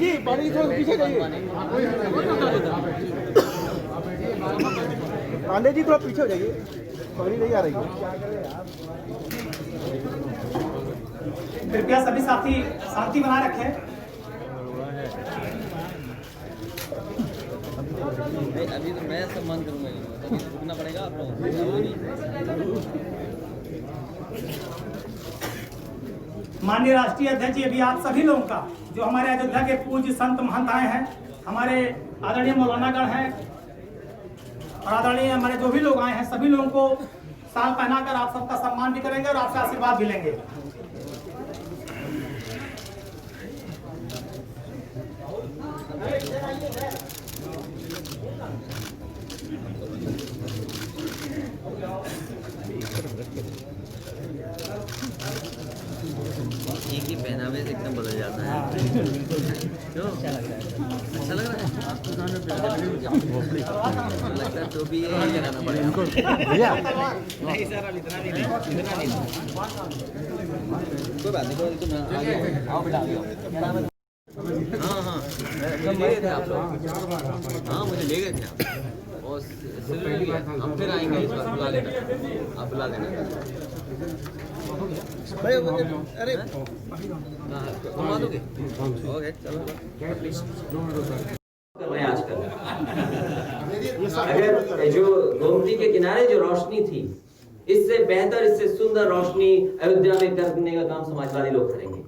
जी पांडे जी थोड़ा पीछे जाइए। पांडे जी थोड़ा पीछे हो जाइए, पानी नहीं आ रही है। कृपया सभी साथी शांति बनाए रखें। अभी तो मैं सम्मान करूंगा, अभी रुकना पड़ेगा आप लोगों। माननीय राष्ट्रीय अध्यक्ष जी, अभी आप सभी लोगों का, जो हमारे अयोध्या के पूज्य संत महंत आए हैं, हमारे आदरणीय मौलानागण हैं और आदरणीय हमारे जो भी लोग आए हैं, सभी लोगों को शाल पहनाकर आप सबका सम्मान भी करेंगे और आपसे आशीर्वाद भी लेंगे। एक ही पहनावे से एकदम बदल जाता है। क्यों अच्छा लग रहा है? अच्छा लग रहा है आपको? लगता है तो भी यही लगाना पड़ेगा भैया। नहीं सर, अब इतना नहीं, इतना नहीं। कोई बात नहीं, कोई नहीं, आओ बेटा आओ। हाँ हाँ, मुझे ले गए थे आप लोग। हाँ मुझे ले गए थे आप, और हम फिर आएंगे इस बार, बुला लेना, आप बुला लेना। अरे घुमा दोगे? ओके चलो। अगर जो गोमती के किनारे जो रोशनी थी, इससे बेहतर, इससे सुंदर रोशनी अयोध्या में करने का काम समाजवादी लोग करेंगे।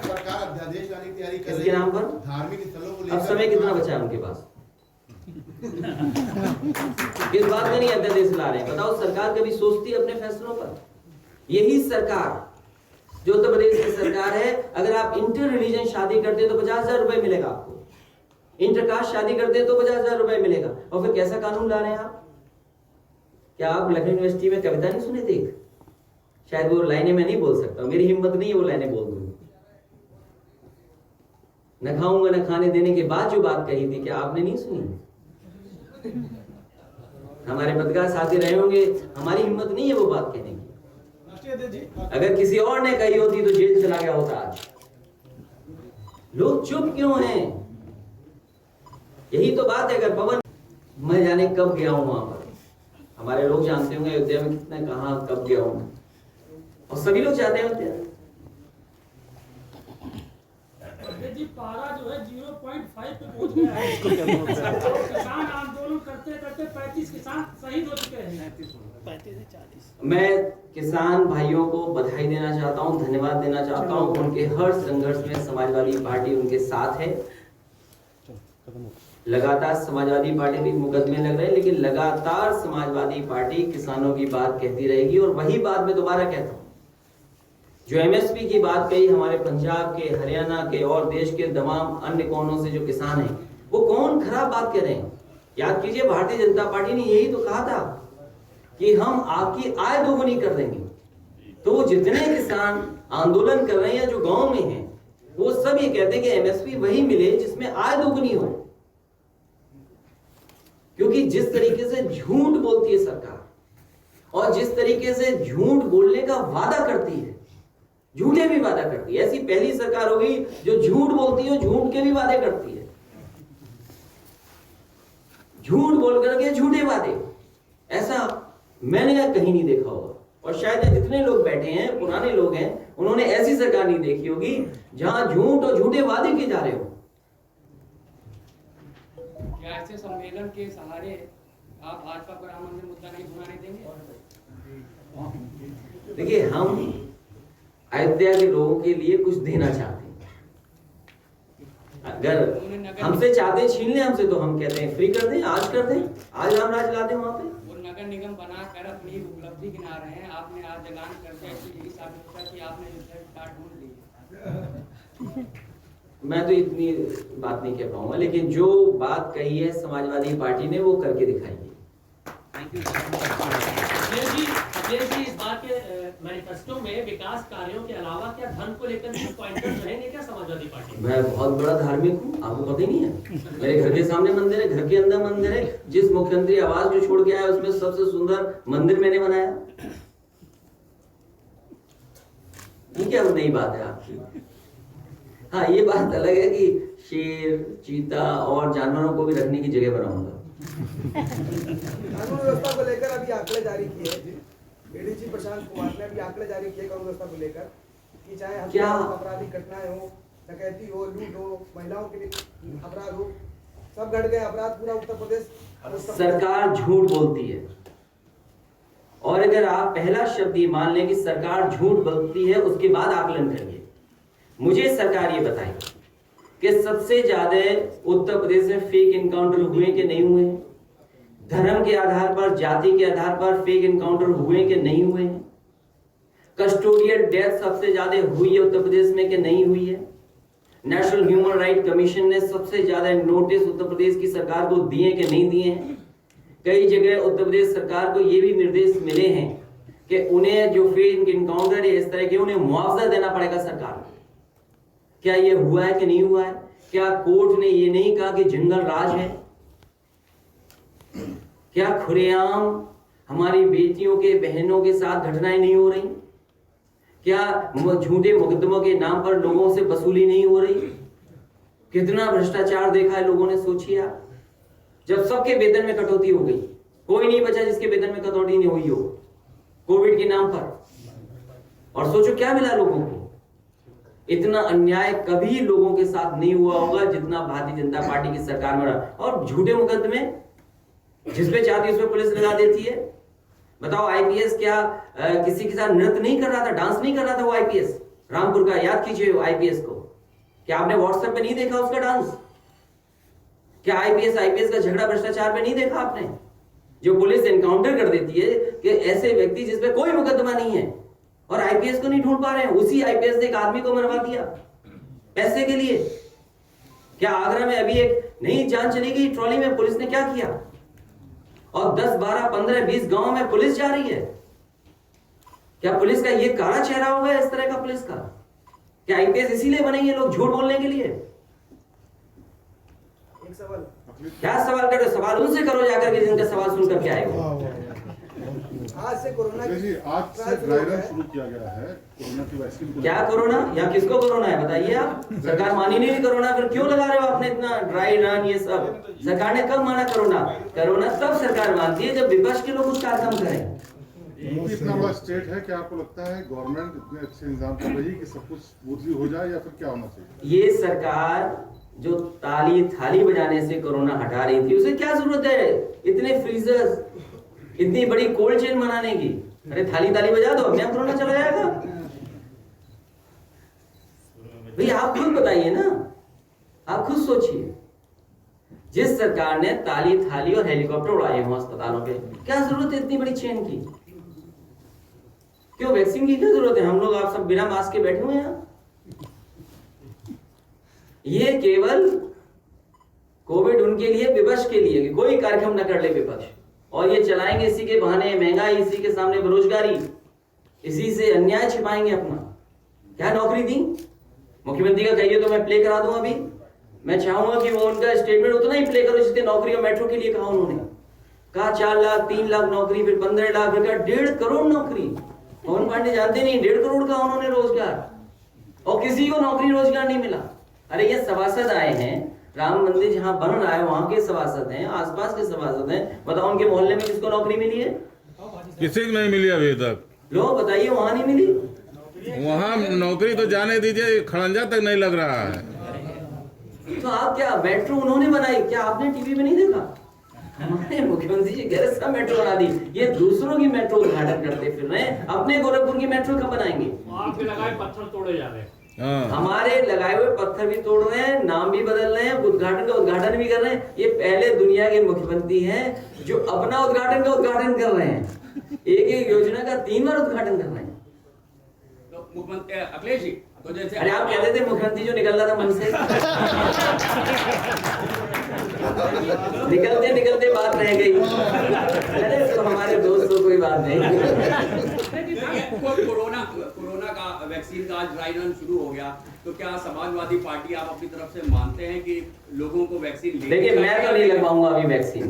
सरकार अध्यादेश लाने की तैयारी कर रही है इसके नाम पर धार्मिक स्थलों को लेकर। अब समय कितना बचा है उनके पास? किस बात का नहीं अध्यादेश ला रहे हैं? बताओ, सरकार कभी सोचती है अपने फैसलों पर? यही सरकार जो उत्तर प्रदेश की सरकार है, अगर आप इंटर रिलीजन शादी करते हैं तो 50,000 रुपए मिलेगा आपको, इंटरकास्ट शादी करते हैं तो 50,000 रुपए मिलेगा। और फिर कैसा कानून ला रहे हैं आप? क्या आप लखनऊ यूनिवर्सिटी में कविता नहीं सुने थे? शायद वो लाइनें मैं नहीं बोल सकता, मेरी हिम्मत नहीं है वो लाइनें बोल दूं। न खाऊंगा न खाने देने के बाद जो बात कही थी, क्या आपने नहीं सुनी? हमारे पत्रकार साथी रहे होंगे, हमारी हिम्मत नहीं है वो बात कहने की। अगर किसी और ने कही होती तो जेल चला गया होता आज। लोग चुप क्यों हैं? यही तो बात है। अगर पवन, मैं जाने कब गया हूं वहां पर, हमारे लोग जानते होंगे अयोध्या में कितना, कहां कब गया हूं, और सभी लोग जाते हैं अयोध्या। जी पारा जो है 0.5 पे पहुंच गया है। किसान आंदोलन करते करते 35 किसान शहीद हो चुके हैं। 35 से 40। मैं किसान भाइयों को बधाई देना चाहता हूं, धन्यवाद देना चाहता हूं। उनके हर संघर्ष में समाजवादी पार्टी उनके साथ है। लगातार समाजवादी पार्टी भी मुकदमे लग रहे हैं, लेकिन लगातार समाजवादी पार्टी किसानों की बात कहती रहेगी। और वही बात मैं दोबारा कहता हूं, जो एमएसपी की बात कही हमारे पंजाब के, हरियाणा के और देश के तमाम अन्य कोनों से जो किसान हैं, वो कौन खराब बात कर रहे हैं? याद कीजिए, भारतीय जनता पार्टी ने यही तो कहा था कि हम आपकी आय दोगुनी कर देंगे। तो वो जितने किसान आंदोलन कर रहे हैं जो गांव में हैं, वो सब ये कहते हैं कि एमएसपी वही मिले जिसमें आय दोगुनी हो। क्योंकि जिस तरीके से झूठ बोलती है सरकार, और जिस तरीके से झूठ बोलने का वादा करती है, झूठे भी वादा करती है, ऐसी पहली सरकार होगी जो झूठ बोलती है, झूठ के भी वादे करती है। झूठ बोल करके झूठे वादे, ऐसा मैंने कहीं नहीं देखा होगा। और शायद जितने लोग बैठे हैं, पुराने लोग हैं, उन्होंने ऐसी सरकार नहीं देखी होगी जहां झूठ और झूठे वादे किए जा रहे हो। क्या ऐसे सम्मेलन के सहारे आप भाजपा पर राम मंदिर मुद्दा नहीं सुनाने देंगे? देखिए, हम अयोध्या के लोगों के लिए कुछ देना चाहते हैं। अगर हमसे चाहते हैं छीन लें हमसे, तो हम कहते हैं फ्री कर दें, आज कर दें, आज राम राज ला दें वहां पे। वो नगर निगम बना कर अपनी उपलब्धि गिना रहे हैं। आपने आज ऐलान कर दिया कि यही साबित होता है कि आपने युद्ध कार्ड ढूंढ ली। मैं तो इतनी बात नहीं कह पाऊंगा, लेकिन जो बात कही है समाजवादी पार्टी ने, वो करके दिखाई है। थैंक यू जी। इस बार के मैनिफेस्टो में विकास कार्यों के अलावा क्या धन को लेकर भी पॉइंटर्स रहेंगे क्या समाजवादी पार्टी? मैं बहुत बड़ा धार्मिक हूँ, आपको पता ही नहीं है। मेरे घर के सामने मंदिर है, घर के अंदर मंदिर है। जिस मुख्यमंत्री आवास जो छोड़ के आया, उसमें सबसे सुंदर मंदिर मैंने बनाया। ये क्या नई बात है आपकी? हाँ, ये बात अलग है कि शेर, चीता और जानवरों को भी रखने की जगह बनाऊंगा। कानून व्यवस्था को लेकर अभी आंकड़े जारी किए, एडीजी प्रशांत कुमार ने अभी आंकड़े जारी किए कानून व्यवस्था को लेकर कि चाहे क्या आपराधिक घटनाएं हो, डकैती हो, लूट हो, महिलाओं के अपराध हो, सब घट गए अपराध पूरा उत्तर प्रदेश। सरकार झूठ बोलती है, और अगर आप पहला शब्द ये मान लें कि सरकार झूठ बोलती है, उसके बाद आकलन करिए। मुझे सरकार ये बताए कि सबसे ज्यादा उत्तर प्रदेश में फेक एनकाउंटर हुए कि नहीं हुए हैं? धर्म के आधार पर, जाति के आधार पर फेक एनकाउंटर हुए कि नहीं हुए हैं? कस्टोडियल डेथ सबसे ज्यादा हुई है उत्तर प्रदेश में कि नहीं हुई है? नेशनल ह्यूमन राइट कमीशन ने सबसे ज्यादा नोटिस उत्तर प्रदेश की सरकार को दिए कि नहीं दिए हैं? कई जगह उत्तर प्रदेश सरकार को ये भी निर्देश मिले हैं कि उन्हें जो फेक एनकाउंटर है इस तरह के, उन्हें मुआवजा देना पड़ेगा सरकार को। क्या ये हुआ है कि नहीं हुआ है? क्या कोर्ट ने ये नहीं कहा कि जंगल राज है? क्या खुलेआम हमारी बेटियों के, बहनों के साथ घटनाएं नहीं हो रही? क्या झूठे मुकदमों के नाम पर लोगों से वसूली नहीं हो रही? कितना भ्रष्टाचार देखा है लोगों ने, सोचिए आप। जब सबके वेतन में कटौती हो गई, कोई नहीं बचा जिसके वेतन में कटौती नहीं हुई हो कोविड के नाम पर। और सोचो क्या मिला लोगों को। इतना अन्याय कभी लोगों के साथ नहीं हुआ होगा जितना भारतीय जनता पार्टी की सरकार में रहा। और झूठे मुकदमे जिसपे चाहती उस पे पुलिस लगा देती है। बताओ, आईपीएस क्या किसी के साथ नृत्य नहीं कर रहा था, डांस नहीं कर रहा था वो आईपीएस रामपुर का? याद कीजिए आईपीएस को। क्या आपने व्हाट्सएप पे नहीं देखा उसका डांस? क्या आईपीएस का झगड़ा भ्रष्टाचार पे नहीं देखा आपने? जो पुलिस एनकाउंटर कर देती है कि ऐसे व्यक्ति जिसपे कोई मुकदमा नहीं है, और आईपीएस को नहीं ढूंढ पा रहे हैं। उसी आईपीएस ने एक आदमी को मरवा दिया पैसे के लिए। क्या आगरा में अभी एक नई जान चली गई ट्रॉली में, पुलिस ने क्या किया? और 10, 12, 15, 20 गांव में पुलिस जा रही है। क्या पुलिस का ये काला चेहरा होगा इस तरह का पुलिस का? क्या आईपीएस इसीलिए बनेंगे लोग झूठ बोलने के लिए? एक सवाल, क्या सवाल करो? सवाल उनसे करो जाकर के जिनका सवाल सुनकर के आए हो। आज से कोरोना आज से ड्राई रन शुरू किया गया है कोरोना की वैक्सीन को। क्या कोरोना या किसको कोरोना है बताइए आप? सरकार मानी नहीं कोरोना, फिर क्यों लगा रहे हो आपने इतना ड्राई रन ये सब? सरकार ने कब माना कोरोना? कोरोना तब सरकार मानती है जब विपक्ष के लोग उस कार्यक्रम करें। इतना बड़ा स्टेट है, क्या आपको लगता है गवर्नमेंट इतने अच्छे इंतजाम कर रही है कि सब कुछ स्मूथली हो जाए, या फिर क्या होना चाहिए? ये सरकार जो ताली थाली बजाने से कोरोना हटा रही थी, उसे क्या जरूरत है इतने फ्रीजर्स, इतनी बड़ी कोल्ड चेन बनाने की? अरे थाली ताली बजा दो, अपने आप कोरोना चला जाएगा। भैया आप खुद बताइए ना, आप खुद सोचिए। जिस सरकार ने ताली थाली और हेलीकॉप्टर उड़ाए हों अस्पतालों पे, क्या जरूरत है इतनी बड़ी चेन की? क्यों वैक्सीन की क्या जरूरत है? हम लोग आप सब बिना मास्क के बैठे हुए हैं। ये केवल कोविड उनके लिए, विपक्ष के लिए कि कोई कार्यक्रम न कर ले विपक्ष, और ये चलाएंगे इसी के बहाने महंगाई, इसी के सामने बेरोजगारी, इसी से अन्याय छिपाएंगे अपना। क्या नौकरी दी? मुख्यमंत्री का कहिए तो मैं प्ले करा दूं। अभी मैं चाहूंगा कि वो उनका स्टेटमेंट उतना ही प्ले करो जितने नौकरी और मेट्रो के लिए कहा उन्होंने। कहा 4 लाख, 3 लाख नौकरी, फिर 15 लाख, फिर 1.5 करोड़ नौकरी। पवन पांडे जानते नहीं 1.5 करोड़ का उन्होंने रोजगार, और किसी को नौकरी रोजगार नहीं मिला। अरे ये सभासद आए हैं, राम मंदिर जहां बन रहा है वहां के सभासद हैं, आसपास के सभासद हैं। बताओ उनके मोहल्ले में किसको नौकरी मिली है? किसी को नहीं मिली अभी तक। लो बताइए, वहां नहीं मिली। वहाँ नौकरी तो जाने दीजिए, खड़ंजा तक नहीं लग रहा है। तो आप क्या मेट्रो उन्होंने बनाई? क्या आपने टीवी में नहीं देखा? हमारे मुख्यमंत्री जी कह रहे सब मेट्रो बना दी। ये दूसरों की मेट्रो उद्घाटन करते फिर रहे हैं, अपने गोरखपुर की मेट्रो कब बनाएंगे? आपके लगाए पत्थर तोड़े जा रहे हैं। हमारे लगाए हुए पत्थर भी तोड़ रहे हैं, नाम भी बदल रहे हैं, उद्घाटन का उद्घाटन भी कर रहे हैं। ये पहले दुनिया के मुख्यमंत्री हैं जो अपना उद्घाटन का उद्घाटन कर रहे हैं। एक योजना का 3 बार उद्घाटन कर रहे हैं। तो मुख्यमंत्री अखिलेश जी, तो जैसे अरे आप कहते थे मुख्यमंत्री जो निकल रहा था मन से निकलते निकलते बात रह गई। अरे तो हमारे दोस्त को कोई बात नहीं। कोरोना का वैक्सीन का आज ड्राई रन शुरू हो गया, तो क्या समाजवादी पार्टी आप अपनी तरफ से मानते हैं कि लोगों को वैक्सीन? देखिए मैं तो नहीं लगवाऊंगा अभी वैक्सीन।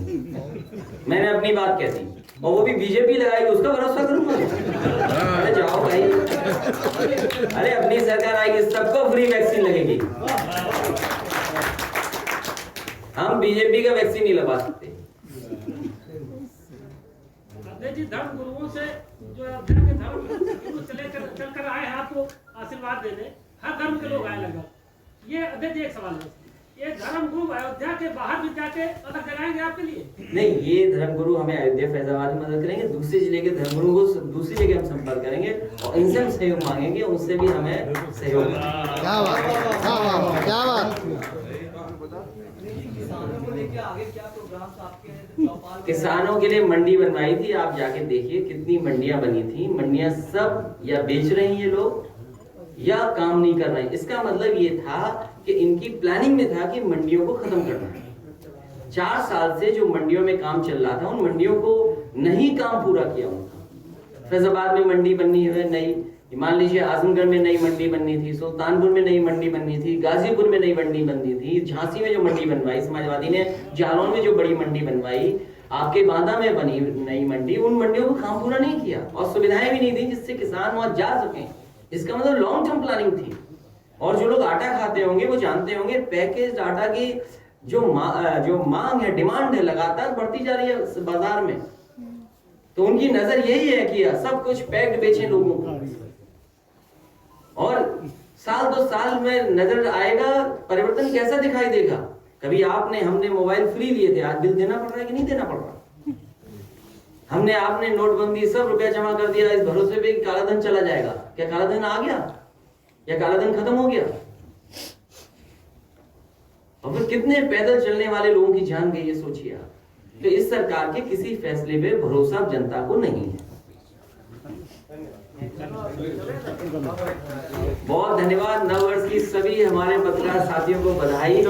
मैंने अपनी बात कह दी। और वो भी बीजेपी लगाएगी, उसका भरोसा करूंगा? अरे जाओ भाई, अरे अपनी सरकार आएगी, सबको फ्री वैक्सीन लगेगी। हम बीजेपी का वैक्सीन नहीं लगा सकते। अध्यक्ष जी, धर्म गुरुओं से जो अयोध्या के धर्म गुरु चल कर आए हैं आपको आशीर्वाद देने, हर धर्म के लोग आए लगभग। ये अध्यक्ष जी एक सवाल है, ये धर्म गुरु अयोध्या के बाहर भी जाके अलग जगाएंगे आपके लिए? नहीं, ये धर्म गुरु हमें अयोध्या फैजाबाद में मदद करेंगे, दूसरे जिले के धर्म गुरु को दूसरी जगह हम संपर्क करेंगे और इनसे हम सहयोग मांगेंगे, उनसे भी हमें सहयोग मिलेगा। क्या बात, क्या बात, क्या बात। किसानों के लिए मंडी बनवाई थी, आप जाके देखिए कितनी मंडियां बनी थी। मंडियां सब या बेच रहे हैं ये लोग या काम नहीं कर रहे हैं। इसका मतलब ये था कि इनकी प्लानिंग में था कि मंडियों को खत्म करना है। 4 साल से जो मंडियों में काम चल रहा था, उन मंडियों को नहीं काम पूरा किया उनका। फैजाबाद में मंडी बननी है नई, मान लीजिए आजमगढ़ में नई मंडी बननी थी, सुल्तानपुर में नई मंडी बननी थी, गाजीपुर में नई मंडी बननी थी, झांसी में जो मंडी बनवाई समाजवादी ने, जालौन में जो बड़ी मंडी बनवाई, आपके बांदा में बनी नई मंडी, उन मंडियों को काम पूरा नहीं किया और सुविधाएं भी नहीं दी जिससे किसान वहां जा सके। इसका मतलब लॉन्ग टर्म प्लानिंग थी। और जो लोग आटा खाते होंगे वो जानते होंगे पैकेज्ड आटा की जो मांग है, डिमांड है, लगातार बढ़ती जा रही है बाजार में। तो उनकी नजर यही है कि सब कुछ पैक्ड बेचें लोगों को, और साल 2 साल में नजर आएगा परिवर्तन कैसा दिखाई देगा। कभी हमने मोबाइल फ्री लिए थे, आज बिल देना पड़ रहा है कि नहीं देना पड़ रहा? आपने नोटबंदी सब रुपया जमा कर दिया इस भरोसे पे कि काला धन चला जाएगा। क्या काला धन आ गया या काला धन खत्म हो गया? और फिर कितने पैदल चलने वाले लोगों की जान गई, ये सोचिए आप। तो इस सरकार के किसी फैसले पे भरोसा जनता को नहीं है। बहुत धन्यवाद। नववर्ष की सभी हमारे पत्रकार साथियों को बधाई।